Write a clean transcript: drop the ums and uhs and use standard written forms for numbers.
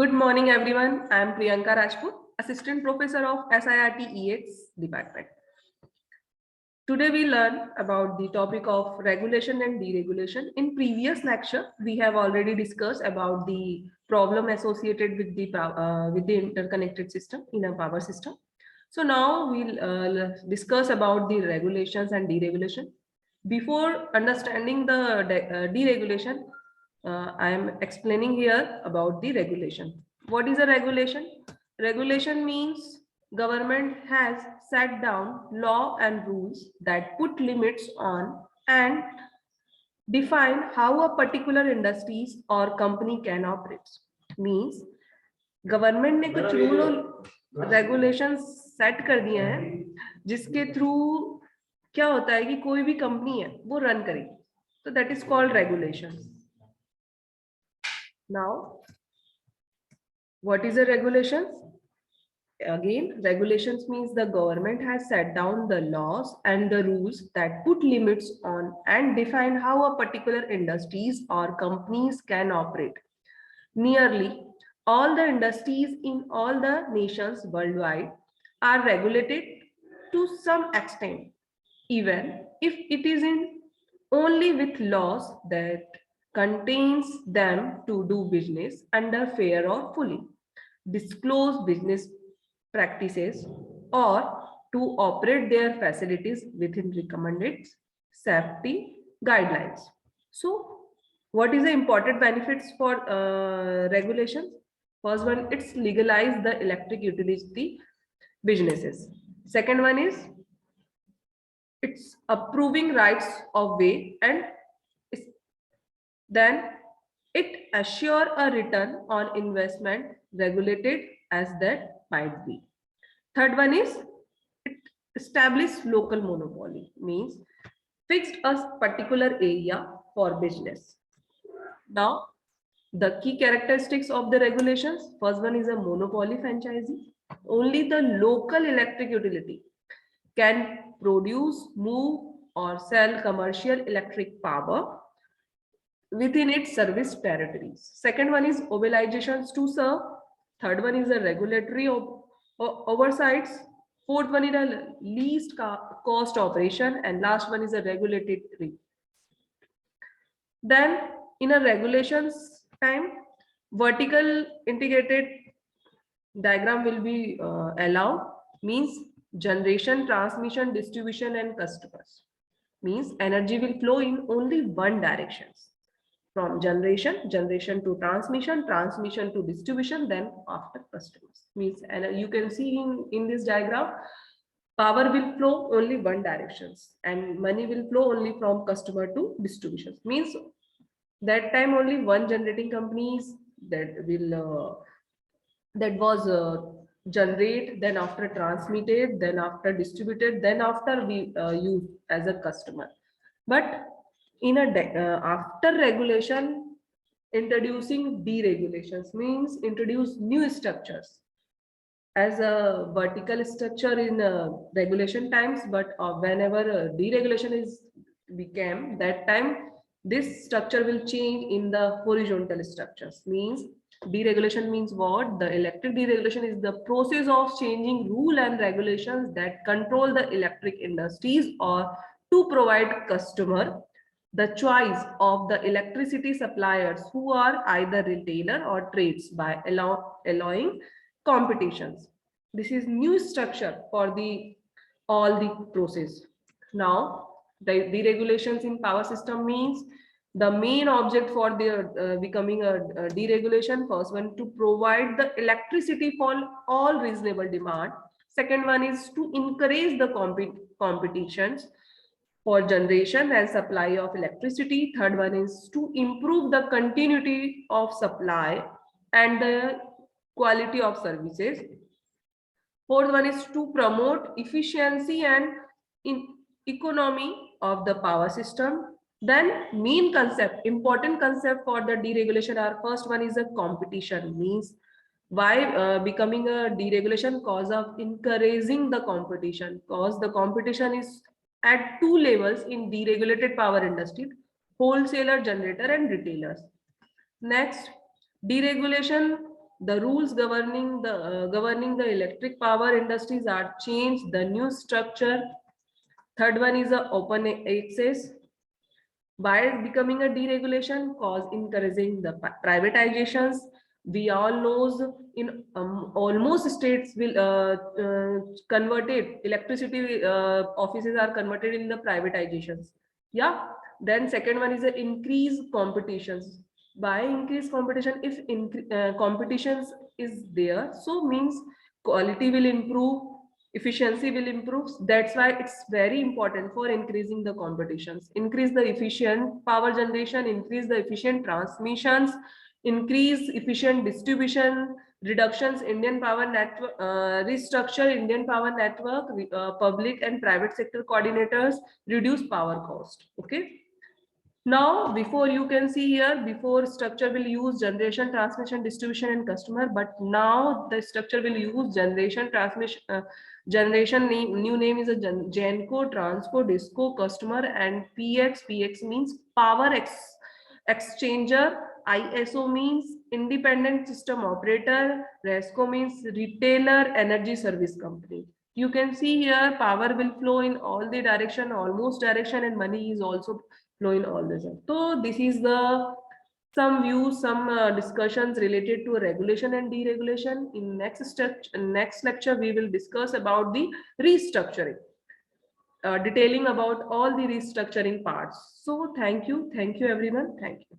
Good morning, everyone. I am Priyanka Rajput, Assistant Professor of SIRT EX Department. Today we learn about the topic of regulation and deregulation. In previous lecture, we have already discussed about the problem associated with the interconnected system in a power system. So now we'll discuss about the regulations and deregulation. Before understanding the deregulation, I am explaining here about the regulation. What is a regulation? Regulation means government has set down law and rules that put limits on and define how a particular industries or company can operate. Means government ने कुछ rule और regulations set कर दिए हैं जिसके through क्या होता है कि कोई भी कंपनी है वो रन करेगी, तो that is called regulations. Now, what is a regulation? Again, regulations means the government has set down the laws and the rules that put limits on and define how a particular industries or companies can operate. Nearly all the industries in all the nations worldwide are regulated to some extent, even if it is in only with laws that contains them to do business under fair or fully disclose business practices or to operate their facilities within recommended safety guidelines. So what is the important benefits for regulations? First one, it's legalize the electric utility businesses. Second one is it's approving rights of way, and then it assure a return on investment regulated as that might be. Third one is it establish local monopoly, means fixed a particular area for business. Now the key characteristics of the regulations, first one is a monopoly franchisee. Only the local electric utility can produce, move or sell commercial electric power within its service territories. Second one is obligations to serve. Third one is a regulatory oversights. Fourth one is a least cost operation, and last one is a regulatory. Then in a regulations time, vertical integrated diagram will be allowed, means generation, transmission, distribution and customers. Means energy will flow in only one direction, from generation to transmission, transmission to distribution, then after customers. Means, and you can see in this diagram, power will flow only one directions and money will flow only from customer to distribution. Means that time only one generating companies that will that was generate, then after transmitted, then after distributed, then after we use as a customer. But in a after regulation, introducing deregulations means introduce new structures as a vertical structure in regulation times, but whenever deregulation is became, that time this structure will change in the horizontal structures. Means deregulation means what? The electric deregulation is the process of changing rule and regulations that control the electric industries or to provide customer the choice of the electricity suppliers who are either retailer or trades by allowing competitions. This is new structure for the all the process. Now the deregulations in power system means the main object for the becoming a deregulation. First one, to provide the electricity for all reasonable demand. Second one is to encourage the competitions for generation and supply of electricity. Third one is to improve the continuity of supply and the quality of services. Fourth one is to promote efficiency and economy of the power system. Then main concept, important concept for the deregulation are, first one is a competition. Means why becoming a deregulation? Cause of encouraging the competition, cause the competition is at two levels in deregulated power industry: wholesaler, generator and retailers. Next, deregulation The rules governing the electric power industries are changed. The new structure. Third one is a open access. By becoming a deregulation, cause encouraging the privatizations. We all knows in almost states will converted electricity offices are converted in the privatizations. Yeah. Then second one is a increased competitions. By increased competition, if competitions is there, so means quality will improve, efficiency will improve. That's why it's very important for increasing the competitions. Increase the efficient power generation, increase the efficient transmissions, increase efficient distribution, reductions Indian power network, restructure Indian power network, public and private sector coordinators, reduce power cost. Okay. Now, before you can see here, before structure will use generation, transmission, distribution, and customer, but now the structure will use generation, transmission, generation name, new name is a Genco, Transco, Disco, customer, and PX. PX means power exchanger. ISO means independent system operator. RESCO means retailer energy service company. You can see here power will flow in all the direction, almost direction, and money is also flow in all this. So this is the some views, some discussions related to regulation and deregulation. In next lecture, we will discuss about the restructuring, detailing about all the restructuring parts. So thank you everyone. Thank you.